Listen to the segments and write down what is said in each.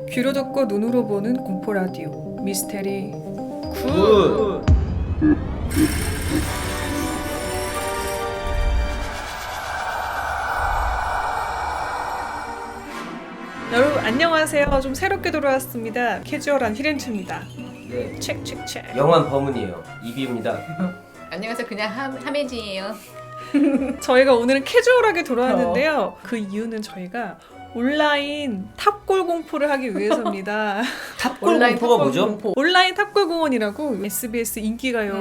귀로 듣고 눈으로 보는 공포 라디오 미스테리 굿. 굿. 여러분 안녕하세요. 좀 새롭게 돌아왔습니다. 캐주얼한 히렌츠입니다. 네. 책책책. 영환 범은이에요. 이비입니다. 안녕하세요. 그냥 하메지예요. 저희가 오늘은 캐주얼하게 돌아왔는데요. 그 이유는 저희가 온라인 탑골 공포를 하기 위해서입니다. 탑골 온라인 공포가 탑골 뭐죠? 공포. 온라인 탑골 공원이라고 SBS 인기가요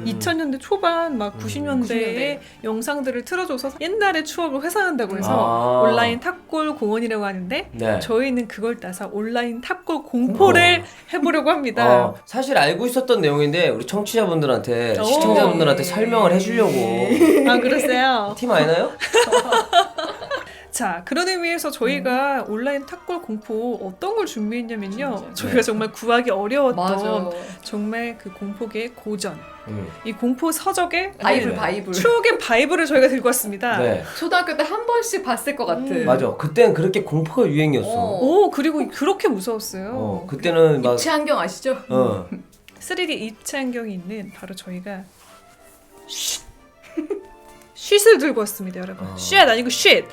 2000년대 초반 막 90년대에 90년대. 영상들을 틀어줘서 옛날의 추억을 회상한다고 해서 아. 온라인 탑골 공원이라고 하는데 네. 저희는 그걸 따서 온라인 탑골 공포를 해보려고 합니다. 사실 알고 있었던 내용인데 우리 청취자분들한테 오. 시청자분들한테 설명을 해주려고 아 그러세요? 팀 아니나요? 자 그런 의미에서 저희가 온라인 탑골 공포 어떤 걸 준비했냐면요. 진짜. 저희가 네. 정말 구하기 어려웠던 맞아. 정말 그 공포계의 고전 음. 이 공포 서적의 바이블. 추억의 바이블을 저희가 들고 왔습니다. 네. 초등학교 때 한 번씩 봤을 것 같은. 맞아. 그때는 그렇게 공포가 유행이었어. 어. 오 그리고 그렇게 무서웠어요. 그때는 막 입체 안경 아시죠? 3D 입체 안경이 있는 바로 저희가 쉿을 들고 왔습니다, 여러분. 쉿 아니고 쉿.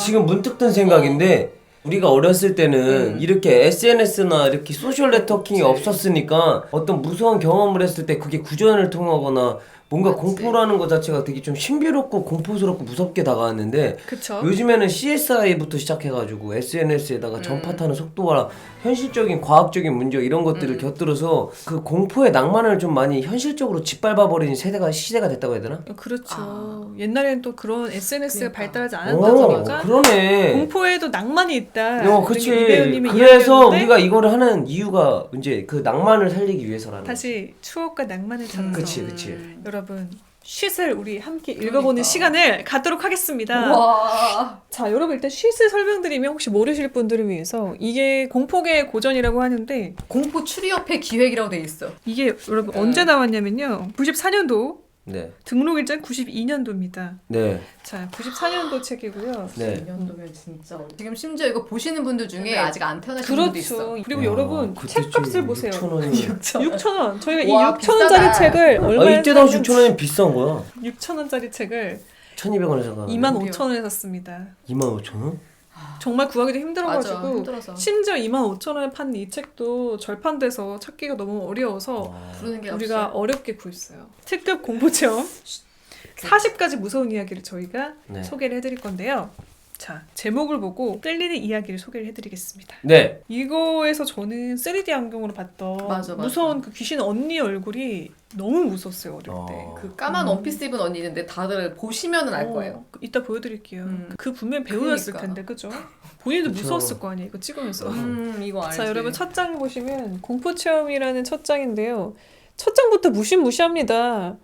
지금 문득 든 생각인데 우리가 어렸을 때는 이렇게 SNS나 이렇게 소셜 네트워킹이 없었으니까 어떤 무서운 경험을 했을 때 그게 구전을 통하거나 뭔가 맞지. 공포라는 것 자체가 되게 좀 신비롭고 공포스럽고 무섭게 다가왔는데 그쵸? 요즘에는 CSI부터 시작해가지고 SNS에다가 전파 타는 속도와 현실적인 과학적인 문제 이런 것들을 곁들여서 그 공포의 낭만을 좀 많이 현실적으로 짓밟아버린 시대가 됐다고 해야 되나? 그렇죠. 옛날에는 또 그런 SNS가 그러니까. 발달하지 않았다 보니까 그러네. 공포에도 낭만이 있다. 그치. 이 배우님이 그래서 이야기하는데 우리가 이거를 하는 이유가 이제 그 낭만을 살리기 위해서라는 거지. 다시 추억과 낭만을 찾는 그치. 여러분 쉿을 우리 함께 그러니까. 읽어보는 시간을 갖도록 하겠습니다. 와. 자, 여러분 일단 쉿을 설명드리면 혹시 모르실 분들을 위해서 이게 공포계의 고전이라고 하는데 공포 추리협회 기획이라고 돼 있어. 이게 여러분 언제 나왔냐면요. 94년도 네. 등록일자는 92년도입니다. 네. 자, 94년도 책이고요. 네. 2년도면 진짜 지금 심지어 이거 보시는 분들 중에 아직 안 태어나신 분도 있어. 그렇죠. 그리고 야, 여러분 그때 책값을 보세요. 6,000원이면 6,000원. 저희가 와, 이 6,000원짜리 비싸다. 책을 얼마에 이때 당시 6,000원이면 비싼 거야. 6,000원짜리 책을 1,200원에 사가. 25,000원에 샀습니다. 25,000원? 정말 구하기도 맞아. 힘들어가지고 힘들어서. 심지어 25,000원에 파는 이 책도 절판돼서 찾기가 너무 어려워서 부르는 게 우리가 없어요. 어렵게 구했어요. 특급 공포 체험 40가지 무서운 이야기를 저희가 네. 소개를 해드릴 건데요. 자, 제목을 보고 끌리는 이야기를 소개를 해드리겠습니다. 네. 이거에서 저는 3D 안경으로 봤던 맞아. 무서운 그 귀신 언니 얼굴이 너무 무서웠어요, 어릴 때. 그 까만 원피스 입은 언니 있는데 다들 보시면은 알 거예요. 이따 보여드릴게요. 음. 그 분명 배우였을 그러니까. 텐데, 그죠? 본인도 그쵸. 무서웠을 거 아니에요, 이거 찍으면서. 이거 알지. 자, 여러분 첫 장 보시면 공포 체험이라는 첫 장인데요. 첫 장부터 무시무시합니다.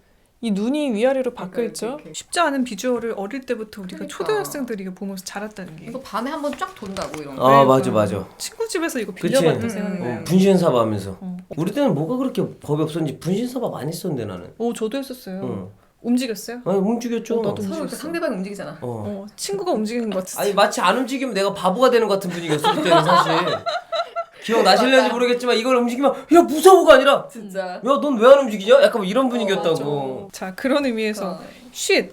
이 눈이 위아래로 바뀌어 있죠. 이렇게. 쉽지 않은 비주얼을 어릴 때부터 우리가 그러니까. 초등학생들이 이거 보면서 자랐다는 게. 이거 밤에 한번 쫙 돈다고 이런 거. 맞아. 친구 집에서 이거 그치. 빌려봤던 생각이 나요. 분신사바 하면서. 어. 우리 때는 뭐가 그렇게 법이 없었는지 분신사바 많이 썼는데 나는. 오, 저도 했었어요. 응. 움직였어요? 아니 움직였죠. 나도 서로 그 움직였어. 상대방이 움직이잖아. 친구가 움직이는 것 같았어. 아니 마치 안 움직이면 내가 바보가 되는 것 같은 분위기였어 그때는 사실. 기억나실는지 모르겠지만 이걸 움직이면 야 무서워가 아니라 진짜. 야 넌 왜 안 움직이냐? 약간 뭐 이런 분위기였다고. 자, 그런 의미에서 어. 쉿!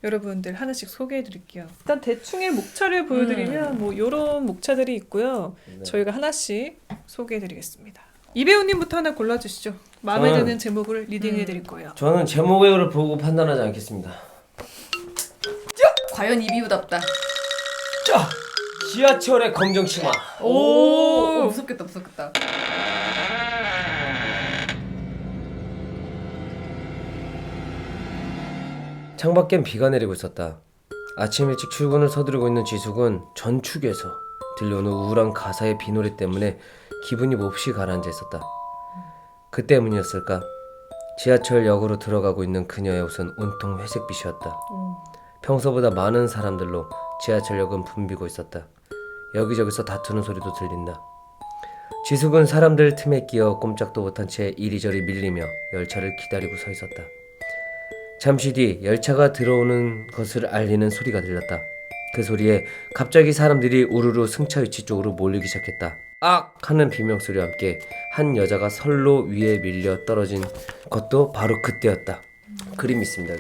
여러분들 하나씩 소개해 드릴게요. 일단 대충의 목차를 보여드리면 뭐 이런 목차들이 있고요. 네. 저희가 하나씩 소개해 드리겠습니다. 이 배우님부터 하나 골라주시죠. 마음에 저는- 드는 제목을 리딩해 드릴 거예요. 저는 제목을 보고 판단하지 않겠습니다. 과연 이비우답다. 자, 지하철의 검정 치마. 오, 무섭겠다. 창밖엔 비가 내리고 있었다. 아침 일찍 출근을 서두르고 있는 지숙은 전축에서 들려오는 우울한 가사의 비노래 때문에 기분이 몹시 가라앉아 있었다. 그 때문이었을까? 지하철역으로 들어가고 있는 그녀의 옷은 온통 회색빛이었다. 평소보다 많은 사람들로 지하철역은 붐비고 있었다. 여기저기서 다투는 소리도 들린다. 지숙은 사람들 틈에 끼어 꼼짝도 못한 채 이리저리 밀리며 열차를 기다리고 서 있었다. 잠시 뒤 열차가 들어오는 것을 알리는 소리가 들렸다. 그 소리에 갑자기 사람들이 우르르 승차 위치 쪽으로 몰리기 시작했다. 악! 하는 비명소리와 함께 한 여자가 선로 위에 밀려 떨어진 것도 바로 그때였다. 그림이 있습니다.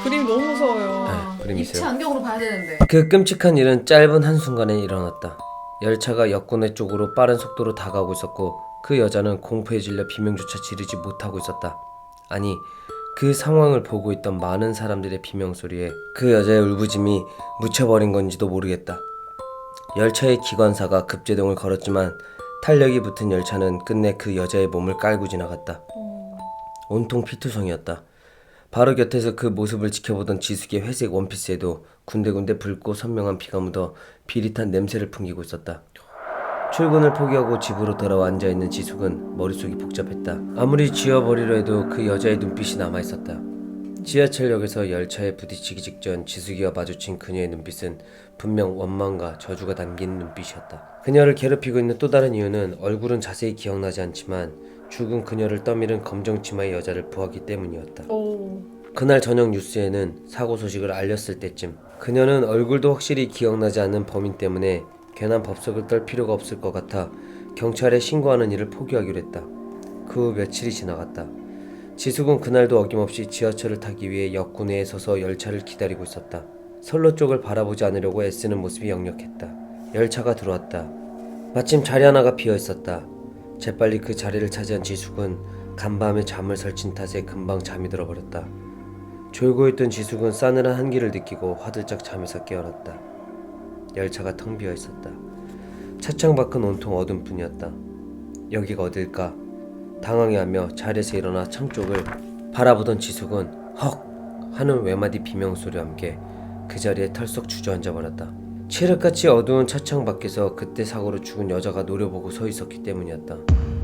그림 너무 무서워요. 네, 그림이 입체 있어요. 안경으로 봐야 되는데. 그 끔찍한 일은 짧은 한순간에 일어났다. 열차가 역군의 쪽으로 빠른 속도로 다가오고 있었고 그 여자는 공포에 질려 비명조차 지르지 못하고 있었다. 아니, 그 상황을 보고 있던 많은 사람들의 비명소리에 그 여자의 울부짐이 묻혀버린 건지도 모르겠다. 열차의 기관사가 급제동을 걸었지만 탄력이 붙은 열차는 끝내 그 여자의 몸을 깔고 지나갔다. 온통 피투성이었다. 바로 곁에서 그 모습을 지켜보던 지숙의 회색 원피스에도 군데군데 붉고 선명한 피가 묻어 비릿한 냄새를 풍기고 있었다. 출근을 포기하고 집으로 돌아와 앉아있는 지숙은 머릿속이 복잡했다. 아무리 지워버리려 해도 그 여자의 눈빛이 남아있었다. 지하철역에서 열차에 부딪히기 직전 지숙이와 마주친 그녀의 눈빛은 분명 원망과 저주가 담긴 눈빛이었다. 그녀를 괴롭히고 있는 또 다른 이유는 얼굴은 자세히 기억나지 않지만 죽은 그녀를 떠밀은 검정 치마의 여자를 보았기 때문이었다. 오. 그날 저녁 뉴스에는 사고 소식을 알렸을 때쯤 그녀는 얼굴도 확실히 기억나지 않는 범인 때문에 괜한 법석을 떨 필요가 없을 것 같아 경찰에 신고하는 일을 포기하기로 했다. 그 후 며칠이 지나갔다. 지숙은 그날도 어김없이 지하철을 타기 위해 역구내에 서서 열차를 기다리고 있었다. 선로 쪽을 바라보지 않으려고 애쓰는 모습이 역력했다. 열차가 들어왔다. 마침 자리 하나가 비어있었다. 재빨리 그 자리를 차지한 지숙은 간밤에 잠을 설친 탓에 금방 잠이 들어버렸다. 졸고 있던 지숙은 싸늘한 한기를 느끼고 화들짝 잠에서 깨어났다. 열차가 텅 비어있었다. 차창 밖은 온통 어둠뿐이었다. 여기가 어딜까? 당황해하며 자리에서 일어나 창 쪽을 바라보던 지숙은 헉! 하는 외마디 비명소리와 함께 그 자리에 털썩 주저앉아 버렸다. 칠흑같이 어두운 차창 밖에서 그때 사고로 죽은 여자가 노려보고 서 있었기 때문이었다.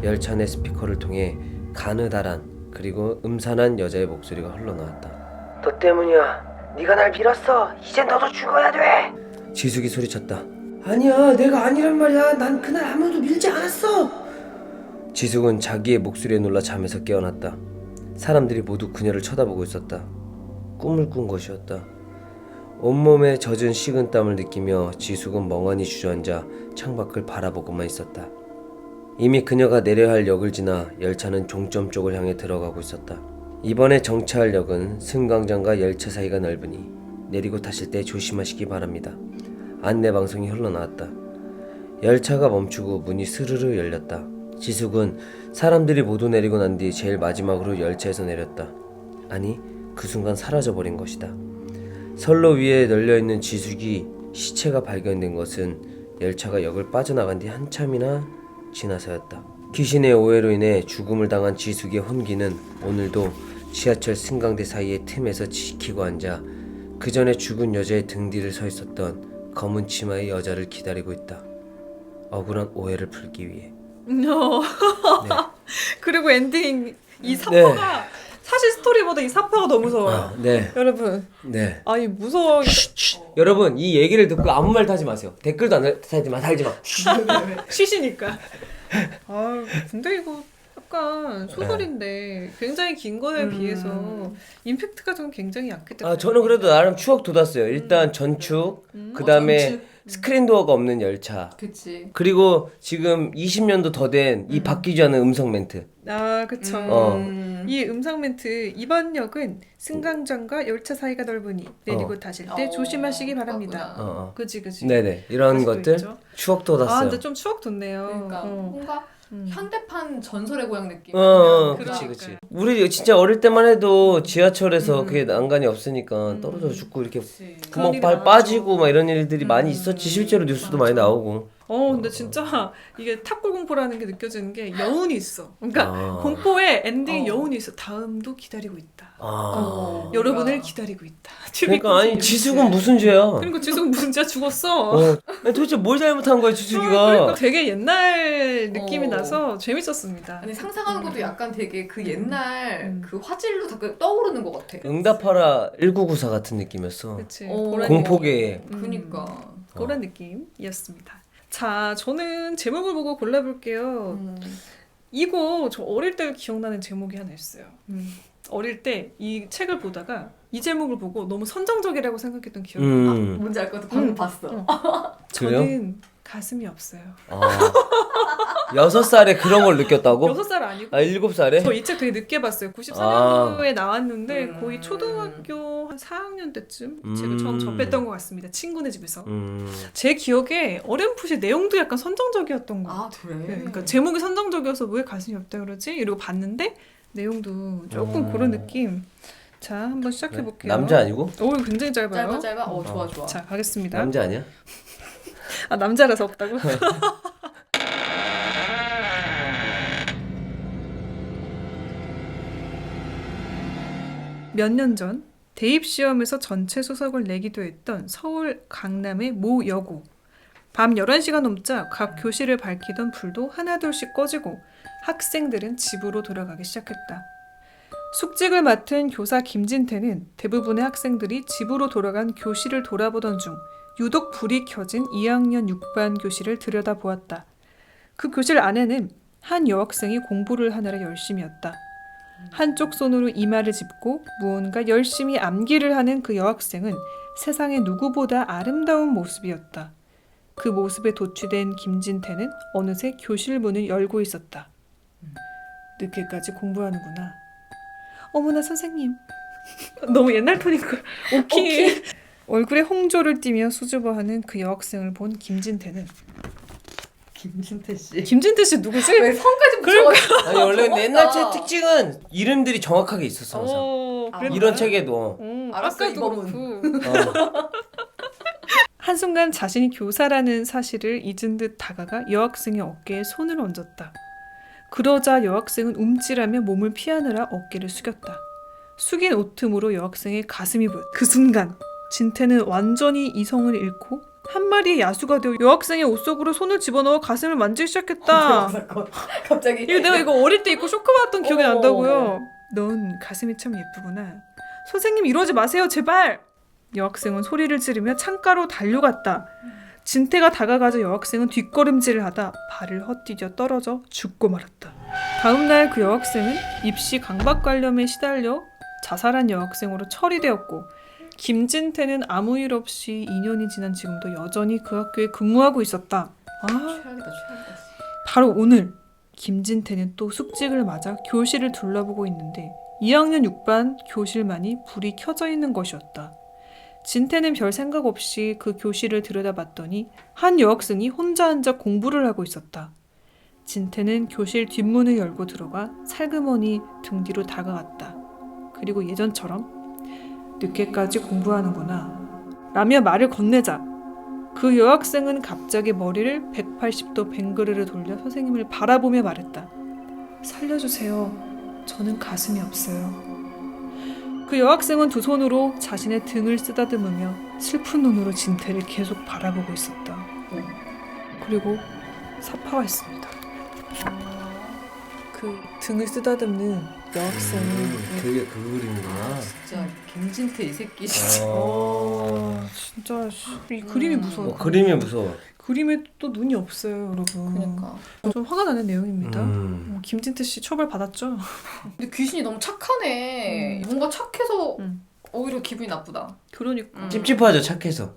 열차 내 스피커를 통해 가느다란 그리고 음산한 여자의 목소리가 흘러나왔다. 너 때문이야. 네가 날 밀었어. 이젠 너도 죽어야 돼. 지숙이 소리쳤다. 아니야, 내가 아니란 말이야. 난 그날 아무도 밀지 않았어. 지숙은 자기의 목소리에 놀라 잠에서 깨어났다. 사람들이 모두 그녀를 쳐다보고 있었다. 꿈을 꾼 것이었다. 온몸에 젖은 식은땀을 느끼며 지숙은 멍하니 주저앉아 창밖을 바라보고만 있었다. 이미 그녀가 내려야 할 역을 지나 열차는 종점 쪽을 향해 들어가고 있었다. 이번에 정차할 역은 승강장과 열차 사이가 넓으니 내리고 타실 때 조심하시기 바랍니다. 안내방송이 흘러나왔다. 열차가 멈추고 문이 스르르 열렸다. 지숙은 사람들이 모두 내리고 난 뒤 제일 마지막으로 열차에서 내렸다. 아니, 그 순간 사라져버린 것이다. 선로 위에 널려있는 지숙이 시체가 발견된 것은 열차가 역을 빠져나간 뒤 한참이나 지나서였다. 귀신의 오해로 인해 죽음을 당한 지숙의 혼기는 오늘도 지하철 승강대 사이의 틈에서 지키고 앉아 그 전에 죽은 여자의 등 뒤를 서 있었던 검은 치마의 여자를 기다리고 있다. 억울한 오해를 풀기 위해. 네. 그리고 엔딩 이 사파가 사실 스토리보다 이 사파가 더 무서워요. 네. 여러분. 네. 아니 무서워. 여러분, 이 얘기를 듣고 아무 말도 하지 마세요. 댓글도 안 달지 마. 쉬시니까. 아 근데 이거 약간 소설인데 굉장히 긴 거에 비해서 임팩트가 좀 굉장히 약했던 것 같아요. 저는 그래도 나름 추억 돋았어요. 일단 전축, 그 다음에 스크린 도어가 없는 열차. 그치. 그리고 지금 20년도 더 된 이 바뀌지 않은 음성 멘트. 아 그쵸. 이 음성 멘트 이번 역은 승강장과 열차 사이가 넓으니 내리고 타실 때 조심하시기 바랍니다. 그치. 네네. 이런 것들 있죠. 추억 돋았어요. 아 근데 좀 추억 돋네요. 그러니까 뭔가 현대판 전설의 고향 느낌. 그치. 우리 진짜 어릴 때만 해도 지하철에서 그게 난간이 없으니까 떨어져 죽고 이렇게 구멍 빠지고 막 이런 일들이 많이 있었지. 실제로 뉴스도 많이 나오고. 근데 진짜 이게 탑골 공포라는 게 느껴지는 게 여운이 있어. 그러니까 공포의 엔딩에 여운이 있어. 다음도 기다리고 있다. 여러분을 기다리고 있다. 그러니까 아니 지숙은 무슨 죄야? 그러니까 지숙은 무슨 죄야? 죽었어. 아니, 도대체 뭘 잘못한 거야 지숙이가? 그러니까 되게 옛날 느낌이 나서 재밌었습니다. 아니 상상하는 것도 약간 되게 그 옛날 그 화질로 자꾸 떠오르는 것 같아. 응답하라 1994 같은 느낌이었어. 그치. 공포계에. 그니까. 그런 느낌이었습니다. 자, 저는 제목을 보고 골라볼게요. 이거 저 어릴 때 기억나는 제목이 하나 있어요. 어릴 때 이 책을 보다가 이 제목을 보고 너무 선정적이라고 생각했던 기억이 뭔지 알 것 같아. 방금 봤어. 그래요? 저는 가슴이 없어요. 6살에 그런 걸 느꼈다고? 6살 아니고 7살에? 저 이 책 되게 늦게 봤어요. 94년도에 아. 나왔는데 거의 초등학교 한 4학년 때쯤 이 책을 처음 접했던 것 같습니다. 친구네 집에서. 제 기억에 어렴풋이 내용도 약간 선정적이었던 것 같아요. 아 그래? 네, 그러니까 제목이 선정적이어서 왜 가슴이 없다 그러지? 이러고 봤는데 내용도 조금 그런 느낌. 자, 한번 시작해 볼게요. 남자 아니고? 오, 이거 굉장히 짧아요. 짧아? 좋아 좋아. 자, 가겠습니다. 남자 아니야? 아, 남자라서 없다고? 몇 년 전 대입 시험에서 전체 수석을 내기도 했던 서울 강남의 모 여고. 밤 11시가 넘자 각 교실을 밝히던 불도 하나둘씩 꺼지고 학생들은 집으로 돌아가기 시작했다. 숙직을 맡은 교사 김진태는 대부분의 학생들이 집으로 돌아간 교실을 돌아보던 중 유독 불이 켜진 2학년 6반 교실을 들여다보았다. 그 교실 안에는 한 여학생이 공부를 하느라 열심이었다. 한쪽 손으로 이마를 짚고 무언가 열심히 암기를 하는 그 여학생은 세상의 누구보다 아름다운 모습이었다. 그 모습에 도취된 김진태는 어느새 교실 문을 열고 있었다. 늦게까지 공부하는구나. 어머나 선생님. 너무 옛날 톤인걸. 오키. 얼굴에 홍조를 띠며 수줍어하는 그 여학생을 본 김진태는 김진태 씨. 김진태 씨 누구지? 왜 성까지 붙여? 아니 원래 근데 옛날 책 특징은 이름들이 정확하게 있었어 항상. 그랬나? 이런 책에도 알았어, 아까도 이범은. 그렇고. 한순간 자신이 교사라는 사실을 잊은 듯 다가가 여학생의 어깨에 손을 얹었다. 그러자 여학생은 움찔하며 몸을 피하느라 어깨를 숙였다. 숙인 오틈으로 여학생의 가슴이 보였다. 그 순간 진태는 완전히 이성을 잃고 한 마리의 야수가 되어 여학생의 옷 속으로 손을 집어넣어 가슴을 만지기 시작했다. 갑자기. 이거 어릴 때 입고 쇼크 받았던 기억이 어머. 난다고요. 넌 가슴이 참 예쁘구나. 선생님 이러지 마세요 제발. 여학생은 소리를 지르며 창가로 달려갔다. 진태가 다가가자 여학생은 뒷걸음질을 하다 발을 헛디뎌 떨어져 죽고 말았다. 다음 날 그 여학생은 입시 강박관념에 시달려 자살한 여학생으로 처리되었고 김진태는 아무 일 없이 2년이 지난 지금도 여전히 그 학교에 근무하고 있었다. 최악이다. 바로 오늘 김진태는 또 숙직을 맞아 교실을 둘러보고 있는데 2학년 6반 교실만이 불이 켜져 있는 것이었다. 진태는 별 생각 없이 그 교실을 들여다봤더니 한 여학생이 혼자 앉아 공부를 하고 있었다. 진태는 교실 뒷문을 열고 들어가 살그머니 등 뒤로 다가갔다. 그리고 예전처럼 늦게까지 공부하는구나 라며 말을 건네자 그 여학생은 갑자기 머리를 180도 뱅그르르 돌려 선생님을 바라보며 말했다. 살려주세요. 저는 가슴이 없어요. 그 여학생은 두 손으로 자신의 등을 쓰다듬으며 슬픈 눈으로 진태를 계속 바라보고 있었다. 그리고 사파가 있습니다. 그 등을 쓰다듬는 여학생은 그게 그 그림이구나. 진짜 김진태 이 새끼. 진짜 이 그림이 무서워. 그림이 무서워. 그림에 또 눈이 없어요, 여러분. 그러니까. 좀 화가 나는 내용입니다. 김진태 씨 처벌 받았죠? 근데 귀신이 너무 착하네. 뭔가 착해서 오히려 기분이 나쁘다. 그러니까. 찝찝하죠 착해서.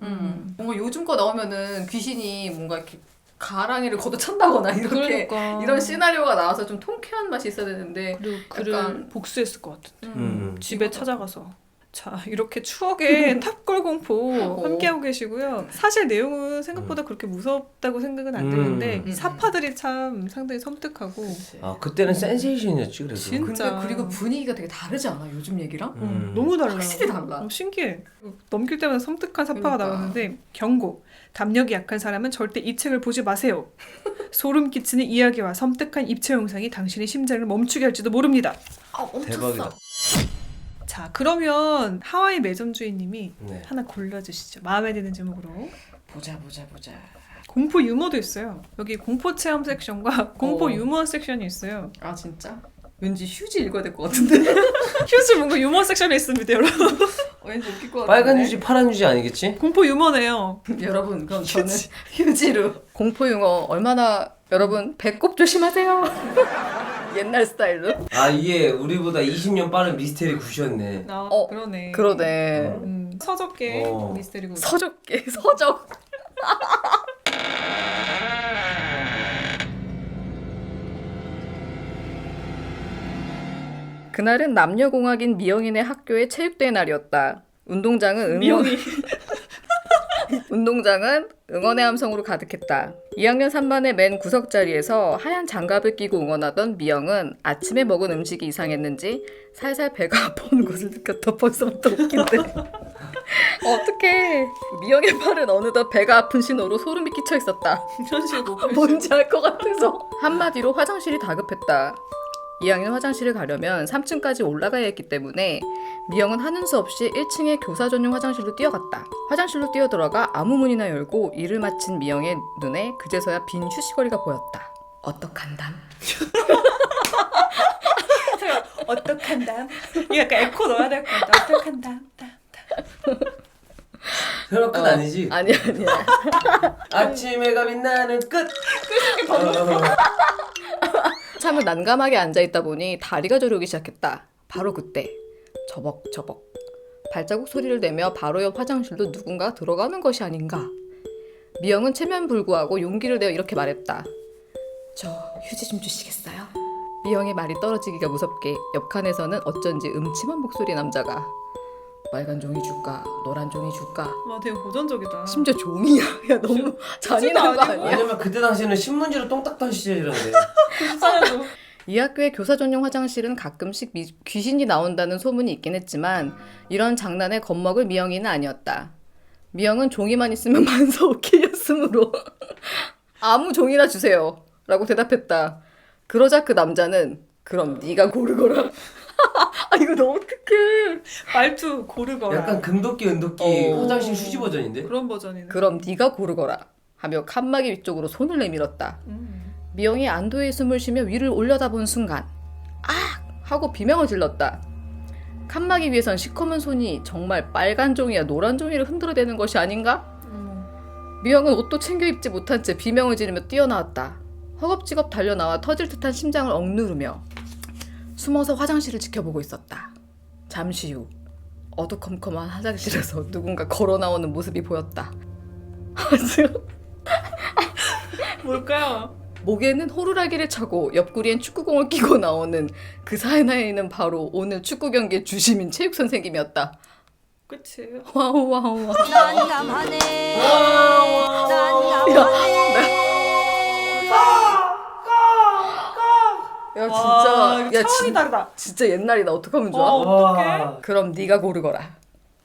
뭔가 요즘 거 나오면은 귀신이 뭔가 이렇게 가랑이를 걷어찬다거나 이렇게 그러니까. 이런 시나리오가 나와서 좀 통쾌한 맛이 있어야 되는데 그리고 글을 약간- 복수했을 것 같은데. 집에 이거다. 찾아가서. 자, 이렇게 추억의 탑골 공포 함께하고 계시고요. 사실 내용은 생각보다 그렇게 무섭다고 생각은 안 드는데 사파들이 참 상당히 섬뜩하고 아 그때는 센세이션이었지 그래도. 진짜. 근데 그리고 분위기가 되게 다르지 않아? 요즘 얘기랑? 너무 달라. 확실히 달라. 신기해. 넘길 때마다 섬뜩한 사파가 그러니까. 나오는데 경고. 담력이 약한 사람은 절대 이 책을 보지 마세요. 소름 끼치는 이야기와 섬뜩한 입체 영상이 당신의 심장을 멈추게 할지도 모릅니다. 대박이다. 자, 그러면 하와이 매점 주인님이 네. 하나 골라주시죠. 마음에 드는 제목으로. 보자. 공포 유머도 있어요. 여기 공포 체험 섹션과 공포 유머 섹션이 있어요. 아 진짜? 왠지 휴지 읽어야 될 것 같은데? 휴지 뭔가 유머 섹션에 있습니다, 여러분. 왠지 웃길 것 같은데? 빨간 휴지 파란 휴지 아니겠지? 공포 유머네요. 여러분 그럼 저는 휴지로 공포 용어 얼마나 여러분 배꼽 조심하세요. 옛날 스타일로. 아 이게 우리보다 20년 빠른 미스테리 굿이었네. 그러네. 그러네. 서적계 어. 미스테리고. 서적계 서적. 그날은 남녀공학인 미영이네 학교의 체육대회 날이었다. 운동장은 미영이. 운동장은 응원의 함성으로 가득했다. 2학년 3반의 맨 구석 자리에서 하얀 장갑을 끼고 응원하던 미영은 아침에 먹은 음식이 이상했는지 살살 배가 아파오는 것을 느꼈다. 벌써부터 웃긴데. 어떡해. 미영의 팔은 어느덧 배가 아픈 신호로 소름이 끼쳐 있었다. 현실고. 뭔지 알 것 같아서. 한마디로 화장실이 다급했다. 2학년 화장실을 가려면 3층까지 올라가야 했기 때문에 미영은 하는 수 없이 1층의 교사 전용 화장실로 뛰어갔다. 화장실로 뛰어들어가 아무 문이나 열고 일을 마친 미영의 눈에 그제서야 빈 휴식거리가 보였다. 어떡한담? 어떡한담? 이거 약간 에코 넣어야 될 것 같아. 어떡한담? 설마 끝 아니지? 아니야. 아침 해가 빛나는 끝. 참을 난감하게 앉아있다 보니 다리가 저리기 시작했다. 바로 그때 저벅저벅 발자국 소리를 내며 바로 옆 화장실로 누군가 들어가는 것이 아닌가. 미영은 체면불구하고 용기를 내어 이렇게 말했다. 저 휴지 좀 주시겠어요? 미영의 말이 떨어지기가 무섭게 옆 칸에서는 어쩐지 음침한 목소리의 남자가 빨간 종이 줄까? 노란 종이 줄까? 와 되게 고전적이다. 심지어 종이야. 야 너무 잔인한 거 아니고. 아니야? 왜냐면 그때 당시에는 신문지로 똥 닦던 시절이라는데. 이 학교의 교사 전용 화장실은 가끔씩 귀신이 나온다는 소문이 있긴 했지만 이런 장난에 겁먹을 미영이는 아니었다. 미영은 종이만 있으면 만사 오케이였으므로 아무 종이나 주세요 라고 대답했다. 그러자 그 남자는 그럼 네가 고르거라. 아 이거 너무 특해. 말투 고르거라. 약간 금도끼 은도끼 어. 화장실 휴지 버전인데? 그런 버전이네. 그럼 네가 고르거라 하며 칸막이 위쪽으로 손을 내밀었다. 미영이 안도의 숨을 쉬며 위를 올려다본 순간 아! 하고 비명을 질렀다. 칸막이 위에선 시커먼 손이 정말 빨간 종이야 노란 종이를 흔들어대는 것이 아닌가? 미영은 옷도 챙겨 입지 못한 채 비명을 지르며 뛰어나왔다. 허겁지겁 달려나와 터질 듯한 심장을 억누르며 숨어서 화장실을 지켜보고 있었다. 잠시 후 어두컴컴한 화장실에서 누군가 걸어나오는 모습이 보였다. 뭘까요? 목에는 호루라기를 차고 옆구리엔 축구공을 끼고 나오는 그 사나이는 바로 오늘 축구 경기의 주심인 체육 선생님이었다. 그치. 와우 와우 와우. 난감하네. 난감하네. 야 와, 진짜 차원이 다르다. 진짜 옛날이다. 어떡하면 좋아? 어떡해? 그럼 네가 고르거라.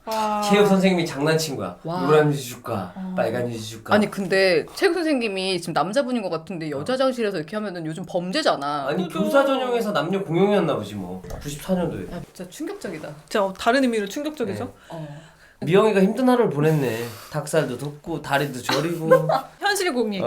와. 체육 선생님이 장난친 거야. 와. 노란 휴지 줄까? 빨간 휴지 줄까? 아니 근데 체육 선생님이 지금 남자분인 것 같은데 여자 화장실에서 이렇게 하면은 요즘 범죄잖아. 아니 그죠. 교사 전용에서 남녀 공용이었나 보지 뭐. 94년도에. 야 진짜 충격적이다. 진짜 다른 의미로 충격적이죠. 어. 미영이가 힘든 하루를 보냈네. 닭살도 돋고 다리도 저리고. 현실곡 얘기.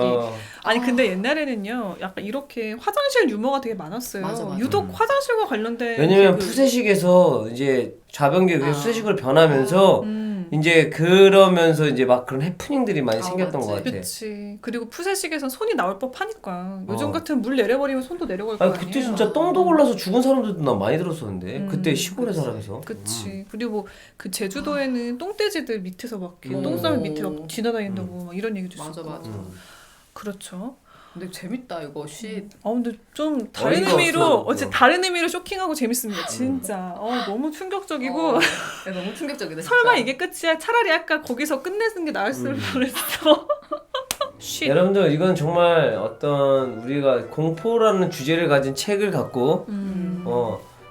아니 근데 옛날에는요 약간 이렇게 화장실 유머가 되게 많았어요. 맞아. 유독 화장실과 관련된 왜냐면 그- 푸세식에서 이제 좌변기 그 수세식으로 변하면서 이제 그러면서 이제 막 그런 해프닝들이 많이 생겼던 맞지. 것 같아. 그치. 그리고 푸세식에선 손이 나올 법하니까 요즘 어. 같은 물 내려버리면 손도 내려갈 거 아니 아니에요. 그때 진짜 똥도 골라서 죽은 사람들도 나 많이 들었었는데 그때 시골에 그치. 살아서. 그치. 그리고 그 제주도에는 똥돼지들 밑에서 막 이렇게 음. 똥싸면 밑에 막 지나다닌다고 막 이런 얘기도 맞아, 있었고. 맞아. 그렇죠. 근데 재밌다 이거 쉿. 근데 좀 다른 어이가 의미로 없어. 어째 다른 의미로 쇼킹하고 재밌습니다. 진짜. 너무 충격적이고 야, 너무 충격적이다. 진짜. 설마 이게 끝이야? 차라리 아까 거기서 끝내는 게 나을 뻔했어. 쉿. 여러분들 이건 정말 어떤 우리가 공포라는 주제를 가진 책을 갖고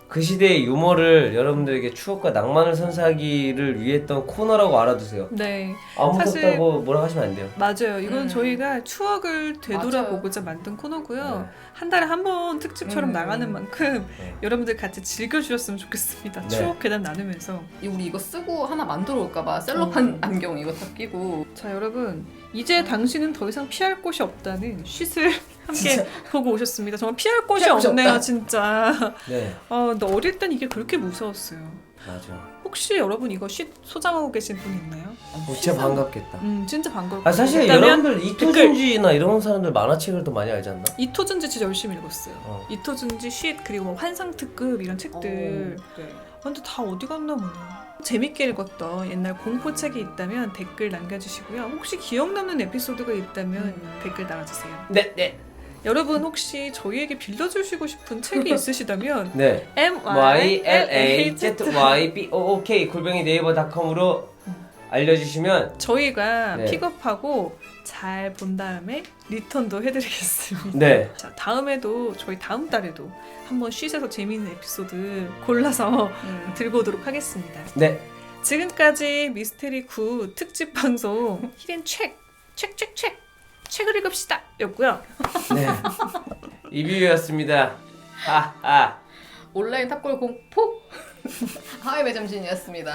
그 시대의 유머를 여러분들에게 추억과 낭만을 선사하기를 위했던 코너라고 알아두세요. 네. 아무 사실- 것도 뭐라 하시면 안 돼요. 맞아요. 이건 저희가 추억을 되돌아보고자 만든 코너고요. 한 달에 한 번 특집처럼 나가는 만큼 네. 여러분들 같이 즐겨주셨으면 좋겠습니다. 네. 추억 괴담 나누면서. 우리 이거 쓰고 하나 만들어 올까봐 셀로판 안경 이거 다 끼고. 자 여러분 이제 당신은 더 이상 피할 곳이 없다는 쉿을 함께 보고 오셨습니다. 정말 피할 곳이 피할 곳이 없네요 없다. 진짜. 네. 근데 어릴 땐 이게 그렇게 무서웠어요. 맞아. 혹시 여러분 이거 쉿 소장하고 계신 분 있나요? 진짜 반갑겠다. 진짜 반가울 아 사실 있다면 여러분들 이토준지나 이런 사람들 만화책을 더 많이 알지 않나? 이토준지 진짜 열심히 읽었어요. 이토준지 쉿 그리고 뭐 환상특급 이런 책들. 네. 근데 다 어디 갔나 보네. 재밌게 읽었던 옛날 공포책이 있다면 댓글 남겨주시고요. 혹시 기억 남는 에피소드가 있다면 댓글 달아주세요. 네. 여러분 혹시 저희에게 빌려주시고 싶은 책이 있으시다면 네. YLAZYBOOK 네이버닷컴으로 알려주시면 저희가 네. 픽업하고 잘 본 다음에 리턴도 해드리겠습니다. 네. 자, 다음에도 저희 다음 달에도 한번 쉿에서 재미있는 에피소드 골라서 들고 오도록 하겠습니다. 네. 지금까지 미스테리 9 특집 방송 히든 책을 읽읍시다 였고요. 네. 이뷰였습니다. 하하. 온라인 탑골 공포 하이 매점진이었습니다.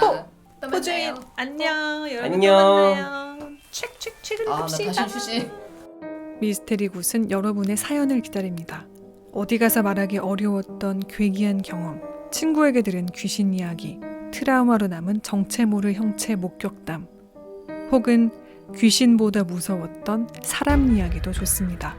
또 호주인 만나요. 안녕. 여러분 안녕. 또 만나요. 책을 아, 나 읽읍시다. 다시 휴지. 미스테리 굿은 여러분의 사연을 기다립니다. 어디 가서 말하기 어려웠던 괴기한 경험, 친구에게 들은 귀신 이야기, 트라우마로 남은 정체 모를 형체 목격담, 혹은 귀신보다 무서웠던 사람 이야기도 좋습니다.